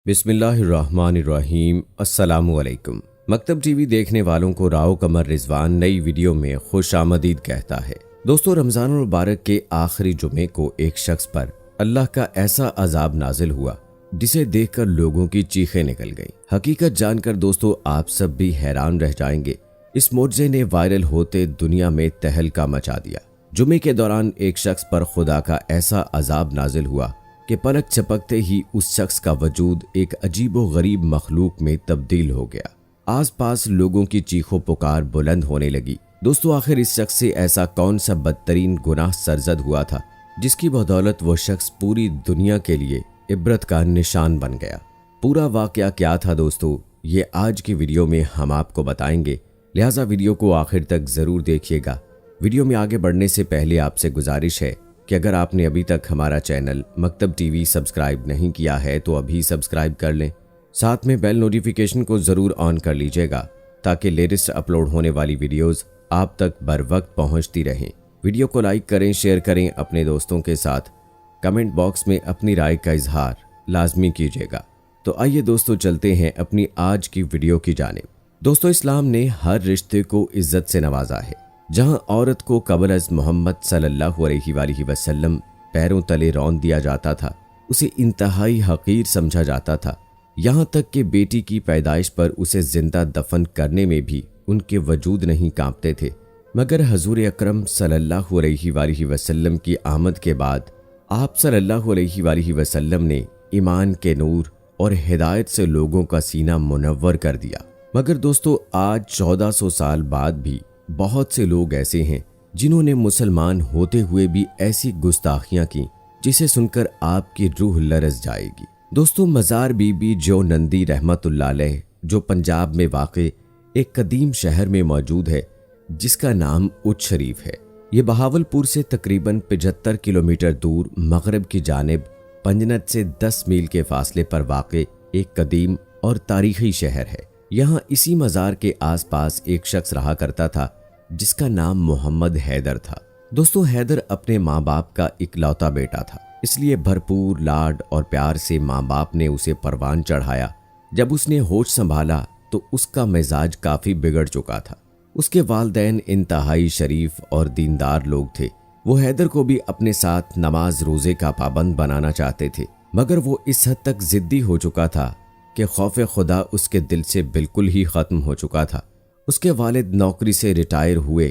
बिस्मिल्लाहिर्रहमानिर्रहीम। अस्सलामुअलैकुम। मकतब टीवी देखने वालों को राव कमर रिजवान नई वीडियो में खुश आमदीद कहता है। दोस्तों, रमजान मुबारक के आखिरी जुमे को एक शख्स पर अल्लाह का ऐसा अजाब नाजिल हुआ जिसे देखकर लोगों की चीखें निकल गई। हकीकत जानकर दोस्तों आप सब भी हैरान रह जाएंगे। इस मोज़े ने वायरल होते दुनिया में तहलका मचा दिया। जुमे के दौरान एक शख्स पर खुदा का ऐसा अजाब नाजिल हुआ कि पलक झपकते ही उस शख्स का वजूद एक अजीबो गरीब मखलूक में तब्दील हो गया। आसपास लोगों की चीखों पुकार बुलंद होने लगी। दोस्तों, आखिर इस शख्स से ऐसा कौन सा बदतरीन गुनाह सरजद हुआ था जिसकी बदौलत वो शख्स पूरी दुनिया के लिए इबरत का निशान बन गया। पूरा वाकया क्या था दोस्तों, ये आज की वीडियो में हम आपको बताएंगे, लिहाजा वीडियो को आखिर तक जरूर देखिएगा। वीडियो में आगे बढ़ने से पहले आपसे गुजारिश है कि अगर आपने अभी तक हमारा चैनल मकतब टीवी सब्सक्राइब नहीं किया है तो अभी सब्सक्राइब कर लें। साथ में बेल नोटिफिकेशन को ज़रूर ऑन कर लीजिएगा ताकि लेटेस्ट अपलोड होने वाली वीडियोस आप तक बर वक्त पहुँचती रहें। वीडियो को लाइक करें, शेयर करें अपने दोस्तों के साथ। कमेंट बॉक्स में अपनी राय का इजहार लाजमी कीजिएगा। तो आइए दोस्तों चलते हैं अपनी आज की वीडियो की जानिब। दोस्तों, इस्लाम ने हर रिश्ते को इज्जत से नवाजा है। जहां औरत को कबल अज़ मोहम्मद सल्लल्लाहु अलैहि वसल्लम पैरों तले रौंद दिया जाता था, उसे इंतहाई हकीर समझा जाता था। यहाँ तक कि बेटी की पैदाइश पर उसे जिंदा दफन करने में भी उनके वजूद नहीं कांपते थे। मगर हजूर अकरम सल्लल्लाहु अलैहि वसल्लम की आमद के बाद आप सल्लल्लाहु अलैहि वसल्लम ने ईमान के नूर और हिदायत से लोगों का सीना मुनव्वर कर दिया। मगर दोस्तों, आज 1400 साल बाद भी बहुत से लोग ऐसे हैं जिन्होंने मुसलमान होते हुए भी ऐसी गुस्ताखियां की जिसे सुनकर आपकी रूह लरज जाएगी। दोस्तों, मज़ार बीबी जो नंदी रहमतुल्लाह अलैह जो पंजाब में वाक़े एक कदीम शहर में मौजूद है जिसका नाम उच शरीफ है। ये बहावलपुर से तकरीबन 75 किलोमीटर दूर मगरब की जानिब पंजनत से 10 मील के फासले पर वाक़े एक कदीम और तारीखी शहर है। यहाँ इसी मज़ार के आसपास एक शख्स रहा करता था जिसका नाम मोहम्मद हैदर था। दोस्तों, हैदर अपने माँ बाप का इकलौता बेटा था, इसलिए भरपूर लाड और प्यार से माँ बाप ने उसे परवान चढ़ाया। जब उसने होश संभाला तो उसका मिजाज काफ़ी बिगड़ चुका था। उसके वालिदैन इंतहाई शरीफ और दीनदार लोग थे। वो हैदर को भी अपने साथ नमाज रोज़े का पाबंद बनाना चाहते थे, मगर वो इस हद तक ज़िद्दी हो चुका था कि खौफ खुदा उसके दिल से बिल्कुल ही ख़त्म हो चुका था। उसके वालिद नौकरी से रिटायर हुए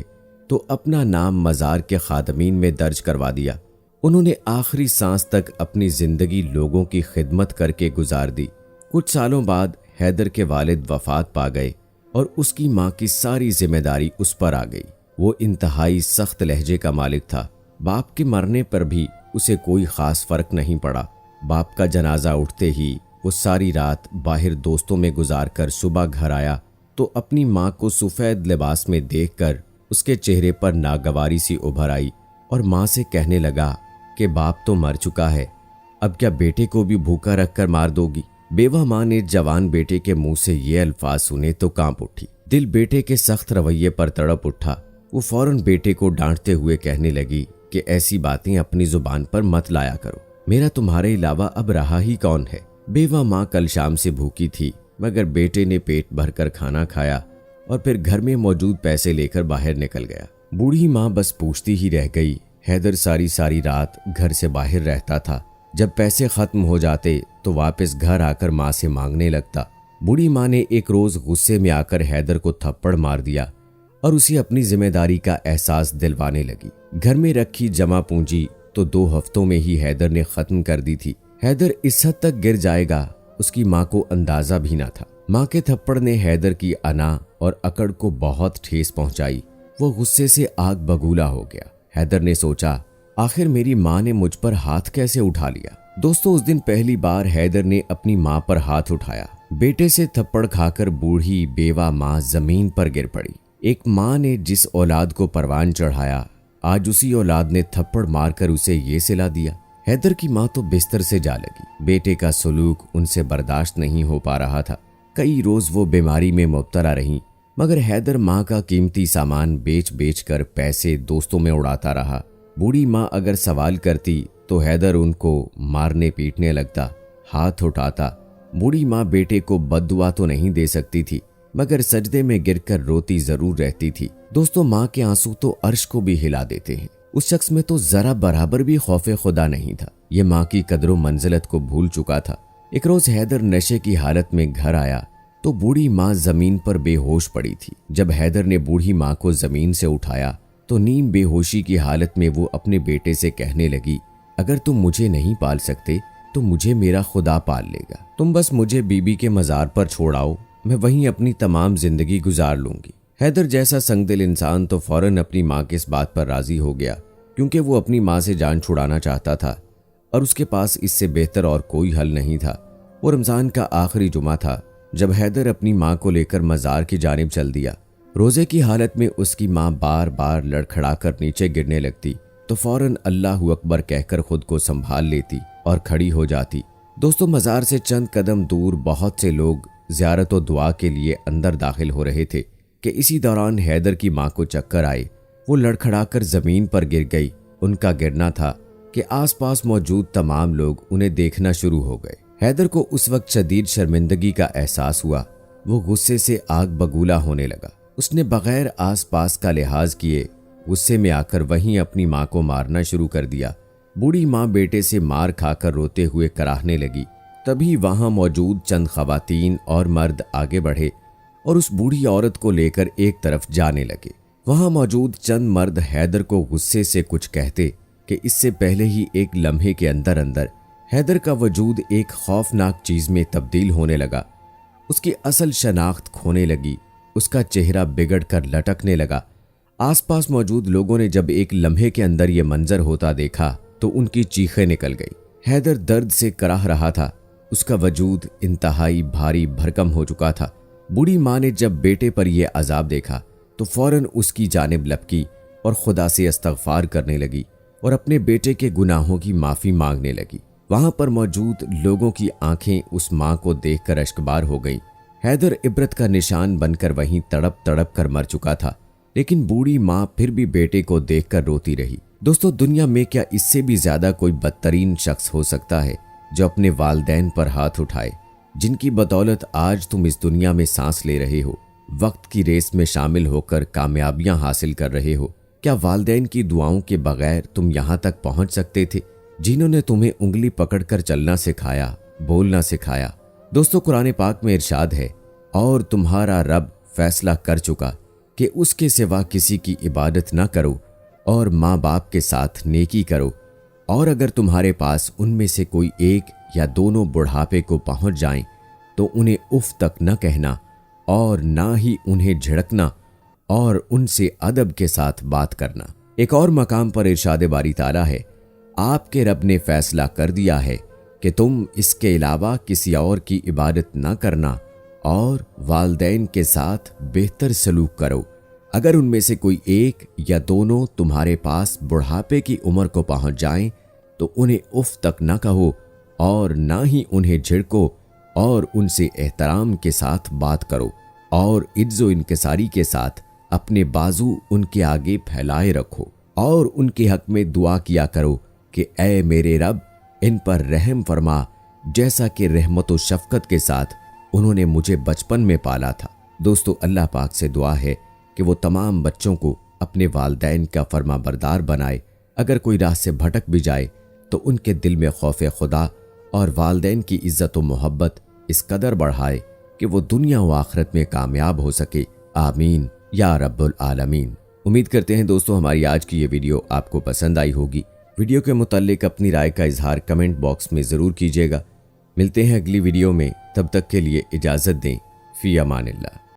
तो अपना नाम मज़ार के खादमीन में दर्ज करवा दिया। उन्होंने आखिरी सांस तक अपनी ज़िंदगी लोगों की खिदमत करके गुजार दी। कुछ सालों बाद हैदर के वालिद वफ़ात पा गए और उसकी माँ की सारी जिम्मेदारी उस पर आ गई। वो इंतहाई सख्त लहजे का मालिक था। बाप के मरने पर भी उसे कोई ख़ास फ़र्क नहीं पड़ा। बाप का जनाजा उठते ही वो सारी रात बाहर दोस्तों में गुजार कर सुबह घर आया तो अपनी माँ को सफ़ेद लिबास में देखकर उसके चेहरे पर नागवारी सी उभर आई और माँ से कहने लगा कि बाप तो मर चुका है, अब क्या बेटे को भी भूखा रखकर मार दोगी। बेवा माँ ने जवान बेटे के मुंह से ये अल्फाज सुने तो कांप उठी। दिल बेटे के सख्त रवैये पर तड़प उठा। वो फौरन बेटे को डांटते हुए कहने लगी कि ऐसी बातें अपनी जुबान पर मत लाया करो, मेरा तुम्हारे अलावा अब रहा ही कौन है। बेवा माँ कल शाम से भूखी थी, मगर बेटे ने पेट भरकर खाना खाया और फिर घर में मौजूद पैसे लेकर बाहर निकल गया। बूढ़ी माँ बस पूछती ही रह गई। हैदर सारी रात घर से बाहर रहता था। जब पैसे खत्म हो जाते तो वापस घर आकर माँ से मांगने लगता। बूढ़ी माँ ने एक रोज गुस्से में आकर हैदर को थप्पड़ मार दिया और उसे अपनी जिम्मेदारी का एहसास दिलवाने लगी। घर में रखी जमा पूंजी तो 2 हफ्तों में ही हैदर ने खत्म कर दी थी। हैदर इस हद तक गिर जाएगा उसकी माँ को अंदाजा भी ना था। माँ के थप्पड़ ने हैदर की अना और अकड़ को बहुत ठेस पहुंचाई। वो गुस्से से आग बगूला हो गया। हैदर ने सोचा, आखिर मेरी माँ ने मुझ पर हाथ कैसे उठा लिया। दोस्तों, उस दिन पहली बार हैदर ने अपनी माँ पर हाथ उठाया। बेटे से थप्पड़ खाकर बूढ़ी बेवा माँ जमीन पर गिर पड़ी। एक माँ ने जिस औलाद को परवान चढ़ाया, आज उसी औलाद ने थप्पड़ मारकर उसे ये सिला दिया। हैदर की माँ तो बिस्तर से जा लगी। बेटे का सलूक उनसे बर्दाश्त नहीं हो पा रहा था। कई रोज वो बीमारी में मुब्तला रहीं, मगर हैदर माँ का कीमती सामान बेच कर पैसे दोस्तों में उड़ाता रहा। बूढ़ी माँ अगर सवाल करती तो हैदर उनको मारने पीटने लगता, हाथ उठाता बूढ़ी माँ बेटे को बद्दुआ तो नहीं दे सकती थी, मगर सजदे में गिरकर रोती जरूर रहती थी। दोस्तों, माँ के आंसू तो अर्श को भी हिला देते हैं। उस शख्स में तो जरा बराबर भी खौफे खुदा नहीं था। ये माँ की कदरों मंजिलत को भूल चुका था। एक रोज हैदर नशे की हालत में घर आया तो बूढ़ी माँ जमीन पर बेहोश पड़ी थी। जब हैदर ने बूढ़ी माँ को जमीन से उठाया तो नीम बेहोशी की हालत में वो अपने बेटे से कहने लगी, अगर तुम मुझे नहीं पाल सकते तो मुझे मेरा खुदा पाल लेगा। तुम बस मुझे बीबी के मजार पर छोड़ आओ, मैं वहीं अपनी तमाम जिंदगी गुजार लूंगी। हैदर जैसा संगदिल इंसान तो फौरन अपनी माँ की इस बात पर राजी हो गया, क्योंकि वो अपनी माँ से जान छुड़ाना चाहता था और उसके पास इससे बेहतर और कोई हल नहीं था। वो रमजान का आखिरी जुमा था जब हैदर अपनी माँ को लेकर मजार की जानिब चल दिया। रोजे की हालत में उसकी माँ बार बार लड़खड़ाकर नीचे गिरने लगती तो फौरन अल्लाहू अकबर कहकर खुद को संभाल लेती और खड़ी हो जाती। दोस्तों, मजार से चंद कदम दूर बहुत से लोग ज़ियारत और दुआ के लिए अंदर दाखिल हो रहे थे कि इसी दौरान हैदर की माँ को चक्कर आए। वो लड़खड़ाकर जमीन पर गिर गई। उनका गिरना था कि आसपास मौजूद तमाम लोग उन्हें देखना शुरू हो गए। हैदर को उस वक्त शदीद शर्मिंदगी का एहसास हुआ। वो गुस्से से आग बगूला होने लगा। उसने बगैर आसपास का लिहाज किए गुस्से में आकर वहीं अपनी माँ को मारना शुरू कर दिया। बूढ़ी माँ बेटे से मार खाकर रोते हुए कराहने लगी। तभी वहां मौजूद चंद खवातीन और मर्द आगे बढ़े और उस बूढ़ी औरत को लेकर एक तरफ जाने लगे। वहां मौजूद चंद मर्द हैदर को गुस्से से कुछ कहते कि इससे पहले ही एक लम्हे के अंदर अंदर हैदर का वजूद एक खौफनाक चीज में तब्दील होने लगा। उसकी असल शनाख्त खोने लगी। उसका चेहरा बिगड़ कर लटकने लगा। आसपास मौजूद लोगों ने जब एक लम्हे के अंदर यह मंजर होता देखा तो उनकी चीखें निकल गई। हैदर दर्द से कराह रहा था। उसका वजूद इंतहाई भारी भरकम हो चुका था। बूढ़ी माँ ने जब बेटे पर यह अजाब देखा तो फौरन उसकी जानिब लपकी और खुदा से इस्तगफार करने लगी और अपने बेटे के गुनाहों की माफी मांगने लगी। वहां पर मौजूद लोगों की आंखें उस माँ को देखकर अश्कबार हो गईं। हैदर इबरत का निशान बनकर वहीं तड़प तड़प कर मर चुका था, लेकिन बूढ़ी माँ फिर भी बेटे को देखकर रोती रही। दोस्तों, दुनिया में क्या इससे भी ज्यादा कोई बदतरीन शख्स हो सकता है जो अपने वालिदैन पर हाथ उठाए, जिनकी बदौलत आज तुम इस दुनिया में सांस ले रहे हो, वक्त की रेस में शामिल होकर कामयाबियां हासिल कर रहे हो। क्या वालिदैन की दुआओं के बगैर तुम यहां तक पहुंच सकते थे, जिन्होंने तुम्हें उंगली पकड़कर चलना सिखाया, बोलना सिखाया। दोस्तों, कुरान पाक में इरशाद है, और तुम्हारा रब फैसला कर चुका कि उसके सिवा किसी की इबादत ना करो और माँ बाप के साथ नेकी करो, और अगर तुम्हारे पास उनमें से कोई एक या दोनों बुढ़ापे को पहुंच जाएं तो उन्हें उफ तक न कहना और ना ही उन्हें झिड़कना और उनसे अदब के साथ बात करना। एक और मकाम पर इरशाद बारी ताला है, आपके रब ने फैसला कर दिया है कि तुम इसके अलावा किसी और की इबादत न करना और वालिदैन के साथ बेहतर सलूक करो। अगर उनमें से कोई एक या दोनों तुम्हारे पास बुढ़ापे की उम्र को पहुंच जाएं तो उन्हें उफ तक न कहो और ना ही उन्हें झिड़को और उनसे एहतराम के साथ बात करो और इज्जो इनकिसारी के साथ अपने बाजू उनके आगे फैलाए रखो और उनके हक में दुआ किया करो कि ऐ मेरे रब, इन पर रहम फरमा, जैसा कि रहमत व शफकत के साथ उन्होंने मुझे बचपन में पाला था। दोस्तों, अल्लाह पाक से दुआ है कि वो तमाम बच्चों को अपने वालिदैन का फरमा बरदार बनाए। अगर कोई राह से भटक भी जाए तो उनके दिल में खौफ खुदा और वालिदैन की इज्जत व मोहब्बत इस कदर बढ़ाए कि वो दुनिया व आखिरत में कामयाब हो सके। आमीन या रब्बुल आलमीन। उम्मीद करते हैं दोस्तों हमारी आज की ये वीडियो आपको पसंद आई होगी। वीडियो के मुताल्लिक अपनी राय का इजहार कमेंट बॉक्स में ज़रूर कीजिएगा। मिलते हैं अगली वीडियो में, तब तक के लिए इजाज़त दें। फ़ी अमानिल्लाह।